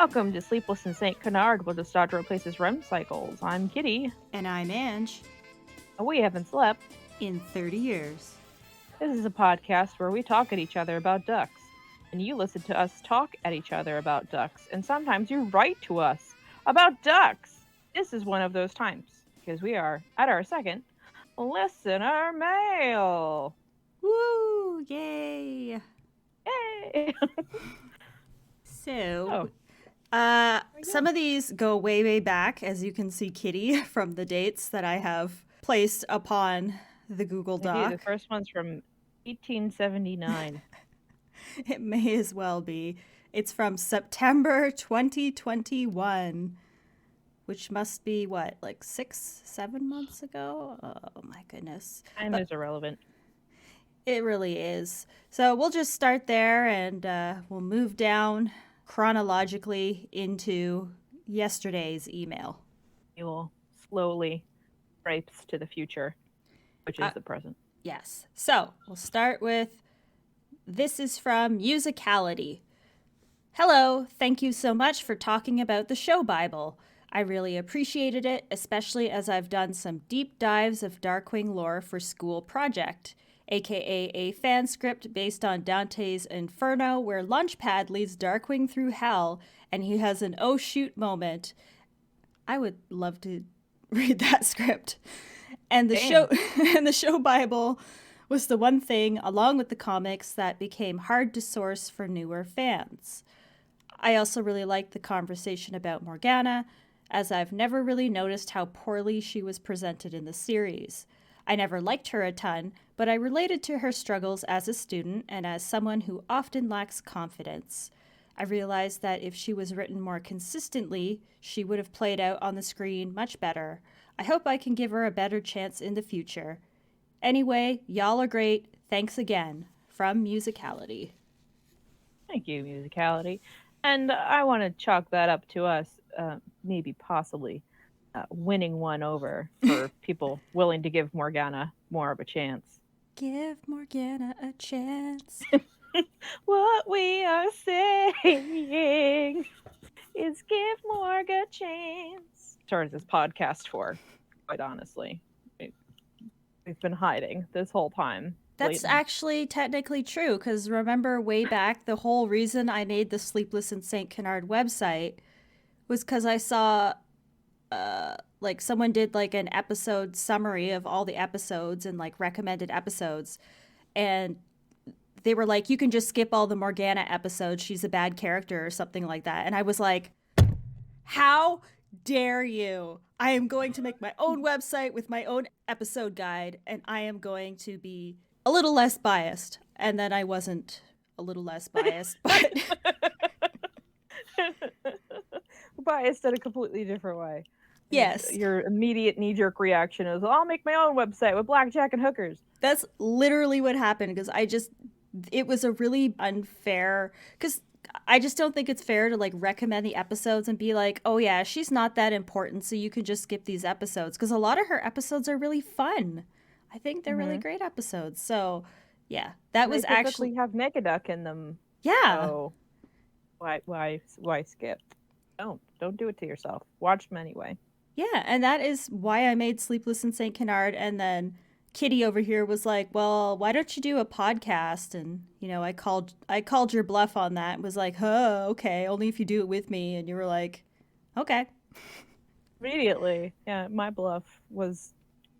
Welcome to Sleepless in St. Canard, where the Dodger replaces REM cycles. I'm Kitty. And I'm Anj. We haven't slept in 30 years. This is a podcast where we talk at each other about ducks, and you listen to us talk at each other about ducks, and sometimes you write to us about ducks. This is one of those times, because we are at our second listener mail. Woo! Yay! Yay! Some of these go way, way back, as you can see, Kitty, from the dates that I have placed upon the Google Doc. The first one's from 1879. It may as well be. It's from September 2021, which must be, what, like 6-7 months ago? Oh, my goodness. Time is irrelevant. It really is. So we'll just start there, and we'll move down chronologically into yesterday's email. You will slowly grapes to the future, which is the present. Yes. So we'll start with, this is from Musicality. Hello, thank you so much for talking about the show Bible. I really appreciated it, especially as I've done some deep dives of Darkwing lore for school project, aka a fan script based on Dante's Inferno where Launchpad leads Darkwing through hell and he has an oh shoot moment. I would love to read that script. And the show Bible was the one thing, along with the comics, that became hard to source for newer fans. I also really liked the conversation about Morgana, as I've never really noticed how poorly she was presented in the series. I never liked her a ton, but I related to her struggles as a student and as someone who often lacks confidence. I realized that if she was written more consistently, she would have played out on the screen much better. I hope I can give her a better chance in the future. Anyway, y'all are great. Thanks again. From Musicality. Thank you, Musicality. And I want to chalk that up to us, maybe possibly winning one over for people willing to give Morgana more of a chance. Give Morgana a chance. What we are saying is give Morg a chance. Started this podcast for, quite honestly. We've been hiding this whole time. That's actually technically true, because remember way back, the whole reason I made the Sleepless in St. Canard website was because I saw like someone did like an episode summary of all the episodes and like recommended episodes, and they were like, you can just skip all the Morgana episodes, she's a bad character or something like that. And I was like, how dare you? I am going to make my own website with my own episode guide, and I am going to be a little less biased. And then I wasn't a little less biased, but biased in a completely different way. Yes. Your immediate knee-jerk reaction is, I'll make my own website with blackjack and hookers. That's literally what happened, because it was a really unfair, because I just don't think it's fair to like recommend the episodes and be like, oh yeah, she's not that important, so you can just skip these episodes, because a lot of her episodes are really fun. I think they're really great episodes. So yeah, that was actually have Negaduck in them. Yeah. So why skip? Don't do it to yourself. Watch them anyway. Yeah, and that is why I made Sleepless in St. Canard. And then Kitty over here was like, well, why don't you do a podcast? And, you know, I called your bluff on that and was like, oh, okay, only if you do it with me. And you were like, okay. Immediately. Yeah, my bluff was,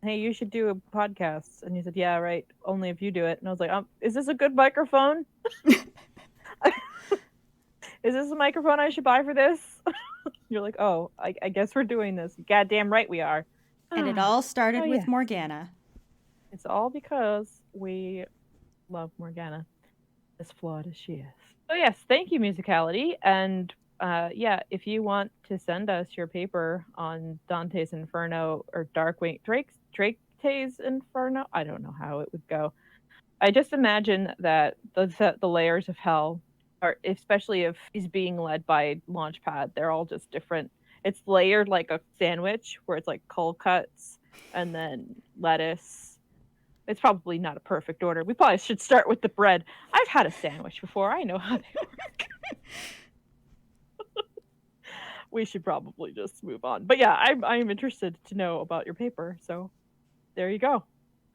hey, you should do a podcast. And you said, yeah, right, only if you do it. And I was like, is this a good microphone? Is this a microphone I should buy for this? You're like, oh, I guess we're doing this. Goddamn right we are. And it all started with Morgana. It's all because we love Morgana, as flawed as she is. So yes, thank you, Musicality. And if you want to send us your paper on Dante's Inferno or Drake's Inferno, I don't know how it would go. I just imagine that the layers of hell, or especially if he's being led by Launchpad, they're all just different. It's layered like a sandwich where it's like cold cuts and then lettuce. It's probably not a perfect order. We probably should start with the bread. I've had a sandwich before. I know how they work. we should probably just move on. But yeah, I'm interested to know about your paper. So there you go.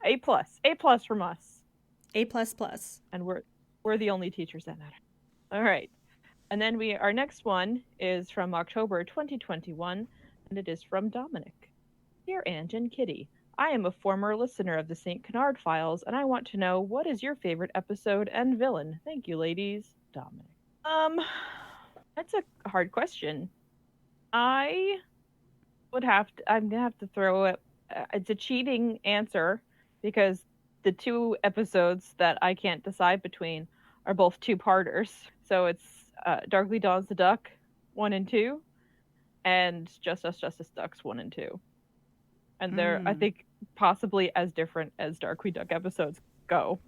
A+. A+ from us. A++. And we're the only teachers that matter. All right. And then our next one is from October 2021, and it is from Dominic. Dear Anj and Kitty, I am a former listener of the St. Canard Files, and I want to know what is your favorite episode and villain. Thank you, ladies. Dominic. That's a hard question. I'm gonna have to throw it. It's a cheating answer because the two episodes that I can't decide between are both two-parters. So it's Darkly Dawns the Duck 1 and 2, and Justice Ducks 1 and 2. And they're, I think, possibly as different as Darkwing Duck episodes go.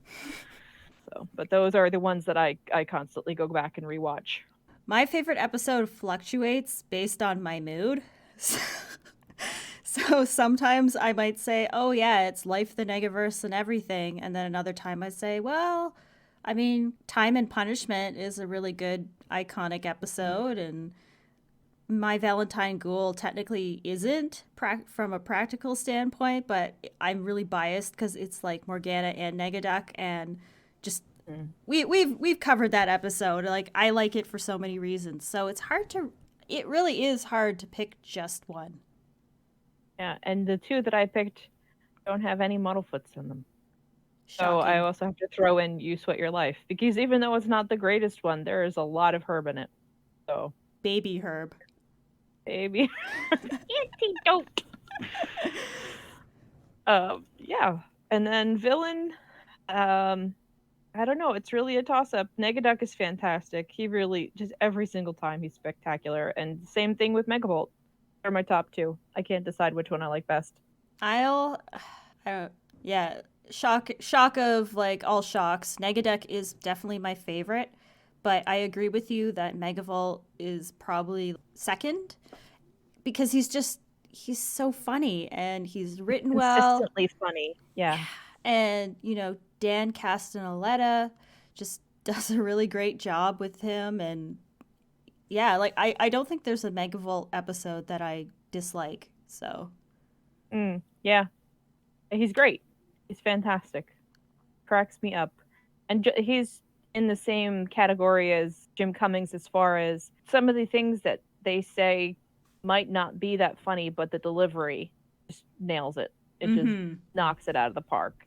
So, but those are the ones that I constantly go back and rewatch. My favorite episode fluctuates based on my mood. So sometimes I might say, oh yeah, it's Life, the Negaverse, and everything. And then another time I say, well, I mean, Time and Punishment is a really good, iconic episode. And My Valentine Ghoul technically isn't from a practical standpoint, but I'm really biased because it's like Morgana and Negaduck, and just we've covered that episode. Like, I like it for so many reasons. So it really is hard to pick just one. Yeah, and the two that I picked don't have any Muddlefoots in them. Shocking. So I also have to throw in You Sweat Your Life, because even though it's not the greatest one, there is a lot of Herb in it. So Baby Herb. Baby. Antidote. Yeah. And then villain, I don't know. It's really a toss-up. Negaduck is fantastic. He really, just every single time, he's spectacular. And same thing with Megavolt. They're my top two. I can't decide which one I like best. Shock of like all shocks. Negaduck is definitely my favorite, but I agree with you that Megavolt is probably second because he's so funny and he's written well. Consistently funny. Yeah. And, Dan Castellaneta just does a really great job with him. And yeah, like I don't think there's a Megavolt episode that I dislike. So. Yeah. He's great. He's fantastic. Cracks me up. And he's in the same category as Jim Cummings as far as some of the things that they say might not be that funny, but the delivery just nails it. It just knocks it out of the park.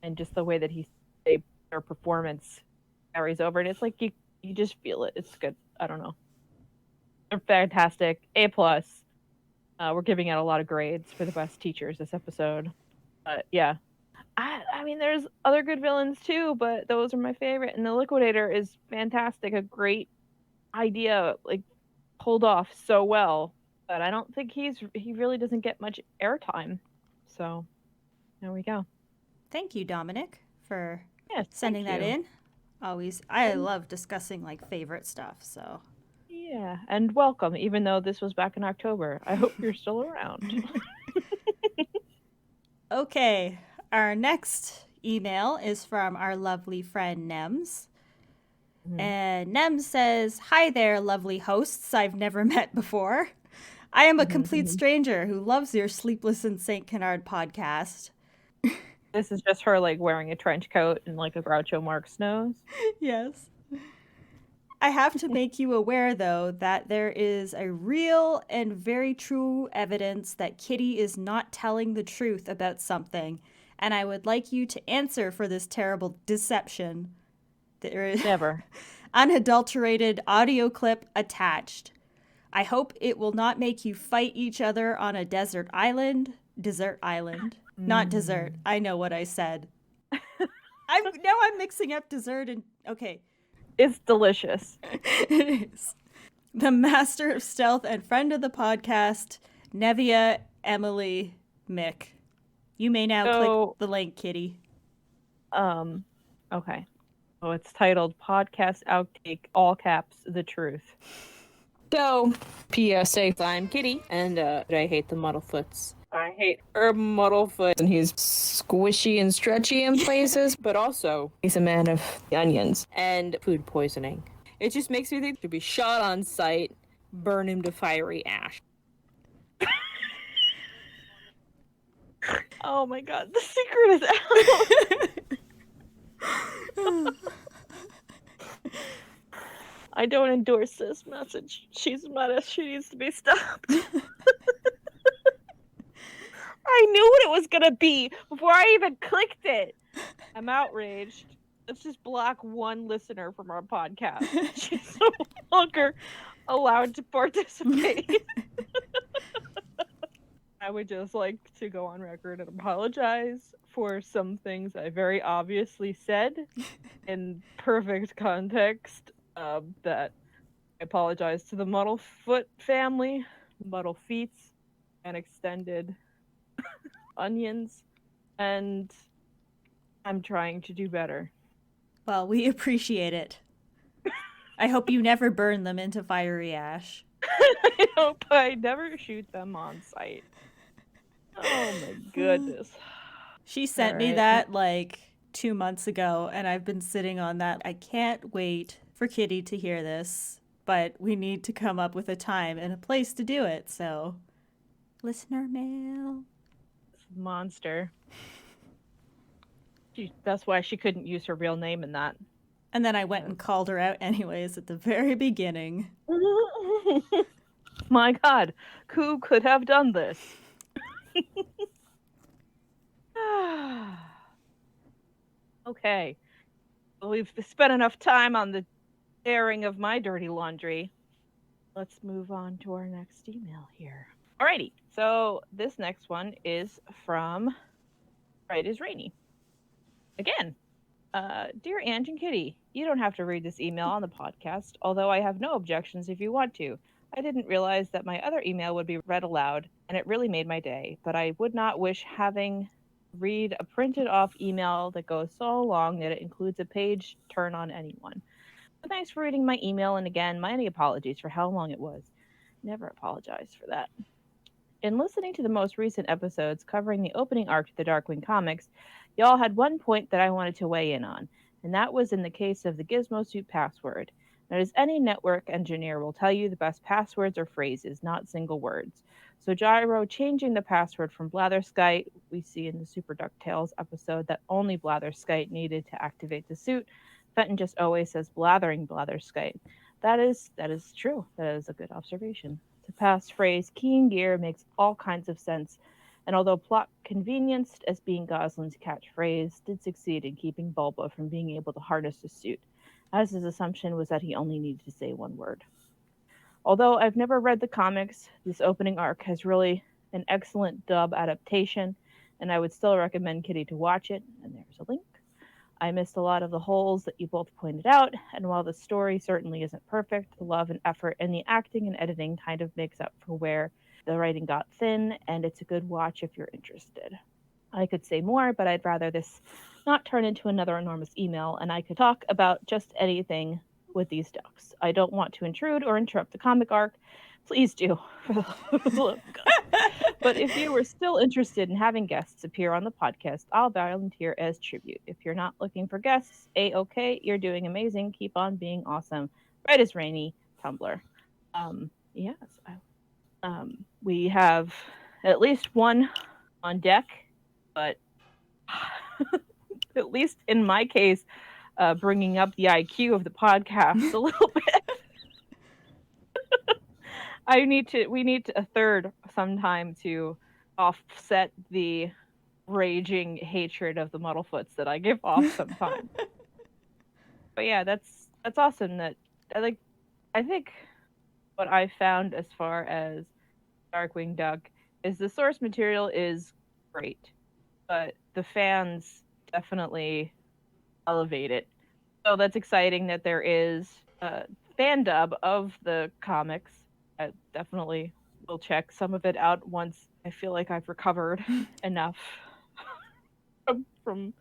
And just the way that their performance carries over. And it's like you just feel it. It's good. I don't know. They're fantastic. A+. We're giving out a lot of grades for the best teachers this episode. Yeah. I mean, there's other good villains too, but those are my favorite. And the Liquidator is fantastic. A great idea, like, pulled off so well. But I don't think he really doesn't get much airtime. So, there we go. Thank you, Dominic, for sending that in. Always, I love discussing like favorite stuff. So. Yeah, and welcome, even though this was back in October. I hope you're still around. Okay, our next email is from our lovely friend Nems. And Nems says, "Hi there, lovely hosts I've never met before. I am a complete stranger who loves your Sleepless in St. Canard podcast." This is just her, like, wearing a trench coat and, like, a Groucho Marx nose. Yes. I have to make you aware, though, that there is a real and very true evidence that Kitty is not telling the truth about something, and I would like you to answer for this terrible deception. There is never unadulterated audio clip attached. I hope it will not make you fight each other on a desert island. Not dessert. I know what I said. I'm mixing up dessert and okay. It's delicious. It is. The master of stealth and friend of the podcast, Nevia Emily Mick. You may now click the link, Kitty. Okay. Oh, it's titled Podcast Outtake, all caps, the truth. So, PSA, I'm Kitty, and I hate the Muddlefoots. I hate Herb Muddlefoot, and he's squishy and stretchy in places, but also he's a man of onions and food poisoning. It just makes me think he should be shot on sight burn him to fiery ash. Oh my god, the secret is out! I don't endorse this message. She's a menace. She needs to be stopped. I knew what it was gonna be before I even clicked it. I'm outraged. Let's just block one listener from our podcast. She's no longer allowed to participate. I would just like to go on record and apologize for some things I very obviously said in perfect context. That I apologize to the Muddlefoot family, Muddlefeets, and extended onions, and I'm trying to do better. Well, we appreciate it. I hope you never burn them into fiery ash. I hope I never shoot them on sight. Oh my goodness. She sent me that like 2 months ago, and I've been sitting on that. I can't wait for Kitty to hear this, but we need to come up with a time and a place to do it, so listener mail. Monster. That's why she couldn't use her real name in that. And then I went and called her out anyways at the very beginning. My god, who could have done this? Okay. Well, we've spent enough time on the airing of my dirty laundry. Let's move on to our next email here. Alrighty, so this next one is from Right is Rainy. Again, dear Anj and Kitty, you don't have to read this email on the podcast, although I have no objections if you want to. I didn't realize that my other email would be read aloud, and it really made my day, but I would not wish having read a printed off email that goes so long that it includes a page turn on anyone. But thanks for reading my email, and again, many apologies for how long it was. Never apologize for that. In listening to the most recent episodes covering the opening arc to the Darkwing comics, y'all had one point that I wanted to weigh in on, and that was in the case of the Gizmosuit password. Now, as any network engineer will tell you, the best passwords are phrases, not single words. So Gyro changing the password from Blatherskite, we see in the Super DuckTales episode that only Blatherskite needed to activate the suit. Fenton just always says blathering Blatherskite. That is true. That is a good observation. The passphrase keying gear makes all kinds of sense, and although plot convenienced as being Goslin's catchphrase, did succeed in keeping Bulba from being able to harness the suit, as his assumption was that he only needed to say one word. Although I've never read the comics, this opening arc has really an excellent dub adaptation, and I would still recommend Kitty to watch it, and there's a link. I missed a lot of the holes that you both pointed out, and while the story certainly isn't perfect, the love and effort in the acting and editing kind of makes up for where the writing got thin, and it's a good watch if you're interested. I could say more, but I'd rather this not turn into another enormous email, and I could talk about just anything with these ducks. I don't want to intrude or interrupt the comic arc. Please do. But if you were still interested in having guests appear on the podcast, I'll volunteer as tribute. If you're not looking for guests, A-OK, you're doing amazing. Keep on being awesome. Right as Rainy, Tumblr. Yes. We have at least one on deck, but at least in my case, bringing up the IQ of the podcast a little bit. We need a third sometime to offset the raging hatred of the Muddlefoots that I give off sometimes. But yeah, that's awesome. That I think what I found as far as Darkwing Duck is the source material is great, but the fans definitely elevate it. So that's exciting that there is a fan dub of the comics. I definitely will check some of it out once I feel like I've recovered enough from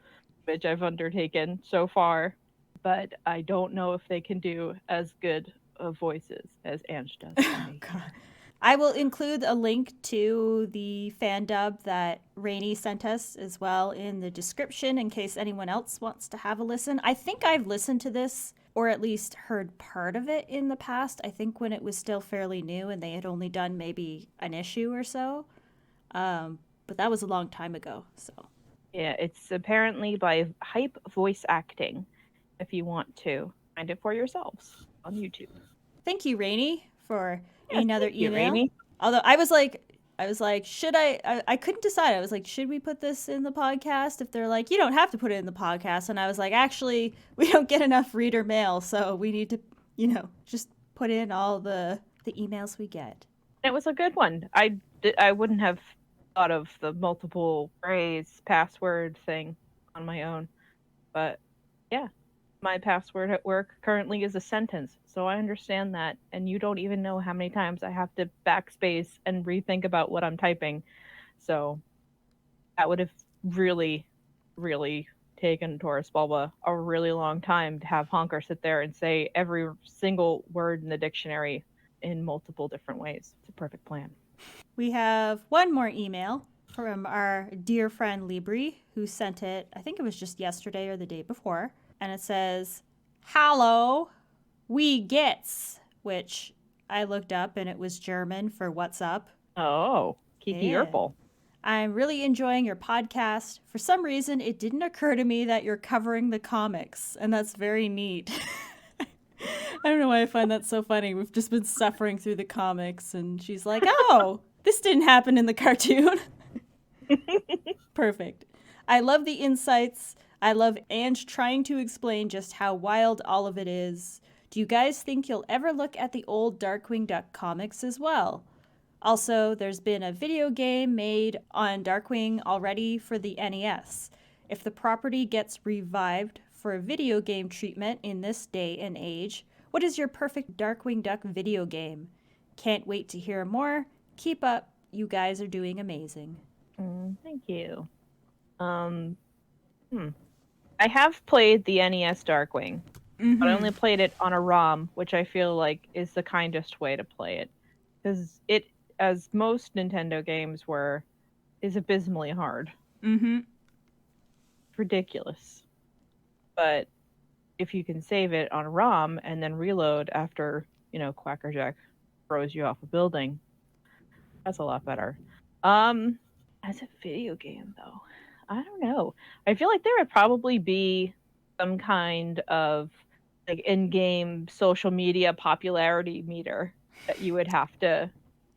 which I've undertaken so far. But I don't know if they can do as good of voices as Anj does. Oh, God. I will include a link to the fan dub that Rainey sent us as well in the description in case anyone else wants to have a listen. I think I've listened to this or at least heard part of it in the past. I think when it was still fairly new and they had only done maybe an issue or so. But that was a long time ago, so. Yeah, it's apparently by Hype Voice Acting, if you want to find it for yourselves on YouTube. Thank you, Rainey, for Yeah, another thank you, email. Rainey. Although I was like, should I couldn't decide. I was like, should we put this in the podcast? If they're like, you don't have to put it in the podcast. And I was like, actually, we don't get enough reader mail, so we need to, just put in all the emails we get. It was a good one. I wouldn't have thought of the multiple phrase password thing on my own. But yeah, my password at work currently is a sentence. So I understand that. And you don't even know how many times I have to backspace and rethink about what I'm typing. So that would have really, really taken Taurus Bulba a really long time to have Honker sit there and say every single word in the dictionary in multiple different ways. It's a perfect plan. We have one more email from our dear friend Libri, who sent it, I think it was just yesterday or the day before. And it says, "Hallo, wie geht's?" Which I looked up and it was German for what's up. Oh, Kiki Yeah. Urkel. I'm really enjoying your podcast. For some reason, it didn't occur to me that you're covering the comics, and that's very neat. I don't know why I find that so funny. We've just been suffering through the comics, and she's like, oh, this didn't happen in the cartoon. Perfect. I love the insights. I love Anj trying to explain just how wild all of it is. Do you guys think you'll ever look at the old Darkwing Duck comics as well? Also, there's been a video game made on Darkwing already for the NES. If the property gets revived for a video game treatment in this day and age, what is your perfect Darkwing Duck video game? Can't wait to hear more. Keep up. You guys are doing amazing. Thank you. I have played the NES Darkwing, but I only played it on a ROM, which I feel like is the kindest way to play it. Because it, as most Nintendo games were, is abysmally hard. Ridiculous. But if you can save it on a ROM and then reload after, Quackerjack throws you off a building, that's a lot better. As a video game, though, I don't know. I feel like there would probably be some kind of like in-game social media popularity meter that you would have to,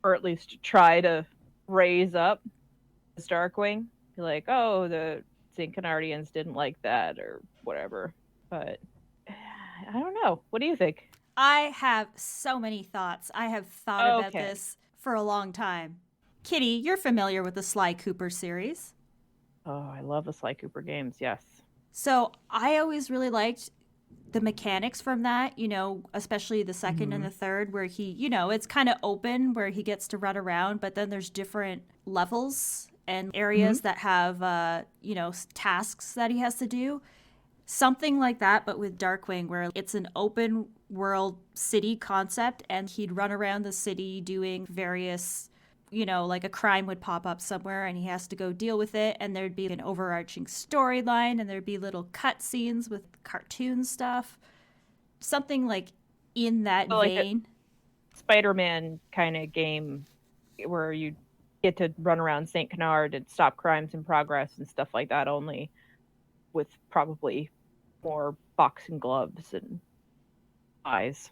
or at least try to raise up as Darkwing. Be like, oh, the St. Canardians didn't like that or whatever. But I don't know. What do you think? I have so many thoughts. I have thought about this for a long time. Kitty, you're familiar with the Sly Cooper series. Oh, I love the Sly Cooper games, yes. So I always really liked the mechanics from that, especially the second and the third, where he, it's kind of open, where he gets to run around, but then there's different levels and areas that have, tasks that he has to do. Something like that, but with Darkwing, where it's an open world city concept, and he'd run around the city doing various, like a crime would pop up somewhere and he has to go deal with it, and there'd be an overarching storyline, and there'd be little cut scenes with cartoon stuff. Something like in that vein. Like Spider-Man kind of game where you get to run around St. Canard and stop crimes in progress and stuff like that, only with probably more boxing gloves and eyes.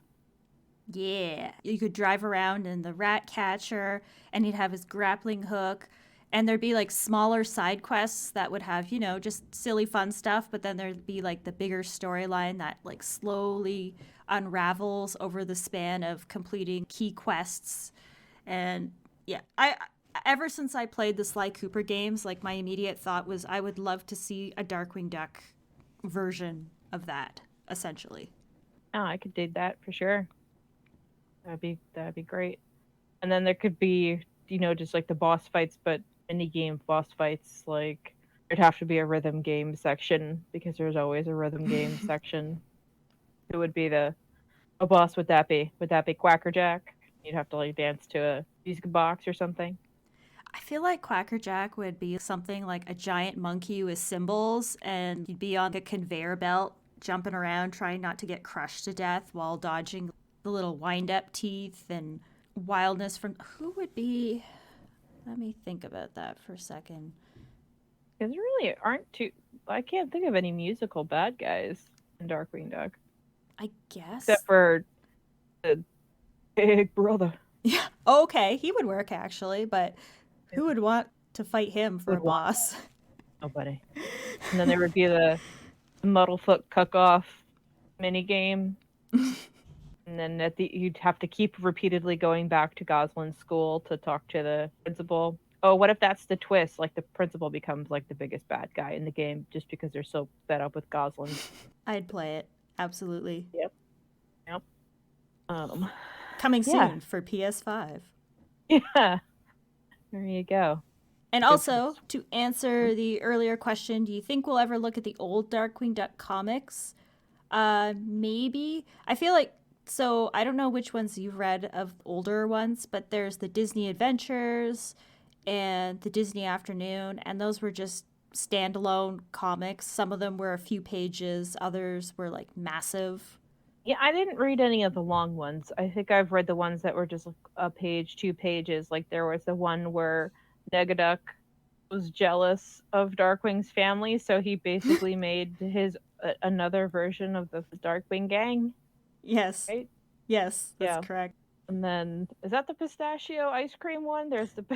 Yeah. You could drive around in the rat catcher, and he'd have his grappling hook, and there'd be like smaller side quests that would have, just silly fun stuff, but then there'd be like the bigger storyline that like slowly unravels over the span of completing key quests. And yeah, ever since I played the Sly Cooper games, like my immediate thought was I would love to see a Darkwing Duck version of that, essentially. Oh, I could dig that for sure. That'd be great. And then there could be, just like the boss fights, but mini game boss fights. Like there'd have to be a rhythm game section because there's always a rhythm game section. Who would be the boss? Would that be Quackerjack? You'd have to like dance to a music box or something. I feel like Quackerjack would be something like a giant monkey with cymbals, and you'd be on a conveyor belt, jumping around, trying not to get crushed to death while dodging the little wind-up teeth and wildness from... Who would be... Let me think about that for a second. Because there really aren't too... I can't think of any musical bad guys in Darkwing Duck. I guess. Except for the big brother. Yeah. Okay, he would work actually, but who would want to fight him for a boss? Nobody. And then there would be the Muddlefoot cook-off minigame. And then you'd have to keep repeatedly going back to Goslin's school to talk to the principal. Oh, what if that's the twist? Like the principal becomes like the biggest bad guy in the game just because they're so fed up with Goslin. I'd play it. Absolutely. Yep. Coming soon for PS5. Yeah. There you go. And also, to answer the earlier question, do you think we'll ever look at the old Darkwing Duck comics? Maybe. I feel like, so I don't know which ones you've read of older ones, but there's the Disney Adventures and the Disney Afternoon, and those were just standalone comics. Some of them were a few pages, others were like massive. Yeah, I didn't read any of the long ones. I think I've read the ones that were just a page, 2 pages. Like there was the one where Negaduck was jealous of Darkwing's family, so he basically made his another version of the Darkwing gang. Yes. Right? Yes, that's correct. And then is that the pistachio ice cream one? There's the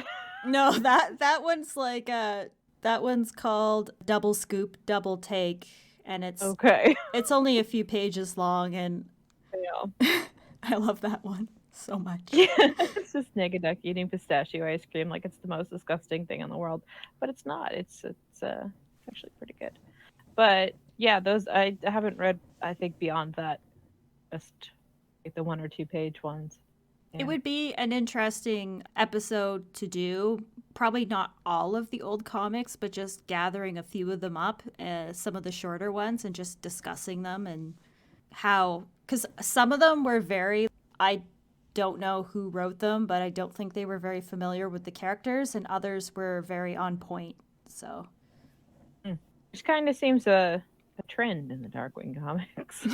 No, that one's like that one's called Double Scoop, Double Take, and it's okay. It's only a few pages long, and I love that one so much. Yeah, it's just Negaduck eating pistachio ice cream like it's the most disgusting thing in the world, but it's not. It's actually pretty good. But yeah, those I haven't read. I think beyond that, just like the 1 or 2 page ones. Yeah. It would be an interesting episode to do. Probably not all of the old comics, but just gathering a few of them up, some of the shorter ones, and just discussing them and how, because some of them were very, I don't know who wrote them, but I don't think they were very familiar with the characters, and others were very on point. So, which kind of seems a trend in the Darkwing comics.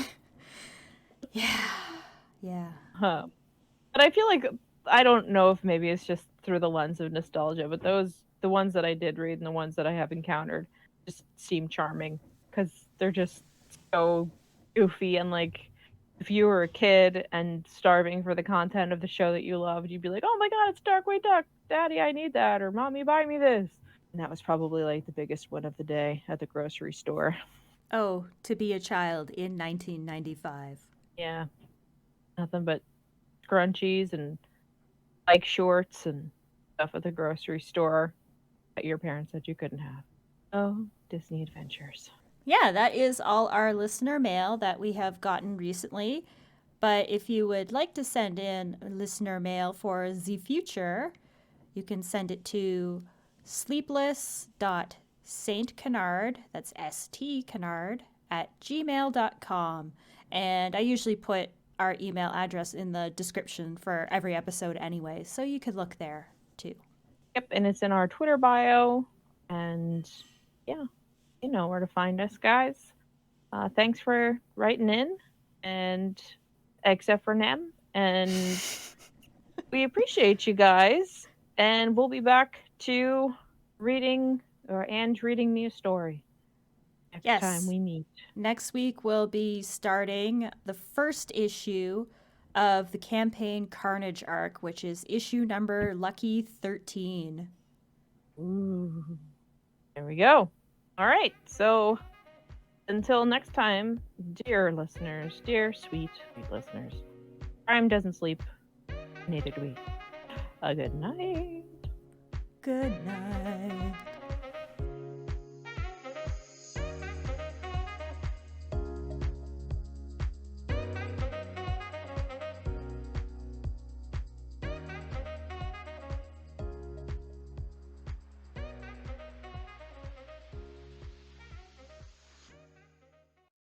Yeah. But I feel like, I don't know if maybe it's just through the lens of nostalgia, but the ones that I did read and the ones that I have encountered just seem charming because they're just so goofy, and like if you were a kid and starving for the content of the show that you loved, you'd be like, oh my god, it's Darkwing Duck, Daddy, I need that, or Mommy, buy me this. And that was probably like the biggest one of the day at the grocery store. Oh, to be a child in 1995. Yeah. Nothing but scrunchies and bike shorts and stuff at the grocery store that your parents said you couldn't have. Oh, Disney Adventures. Yeah, that is all our listener mail that we have gotten recently. But if you would like to send in listener mail for the future, you can send it to sleepless.stcanard, that's stcanard, @gmail.com. And I usually put our email address in the description for every episode anyway, so you could look there too. Yep, and it's in our Twitter bio. And yeah, you know where to find us, guys. Thanks for writing in, and except for Nem. And we appreciate you guys. And we'll be back to reading, or Anj reading me a story next time we meet. Next week we'll be starting the first issue of the campaign Carnage arc, which is issue number Lucky 13. Ooh. There we go. All right. So until next time, dear listeners, dear sweet listeners, crime doesn't sleep. Neither do we. A good night. Good night.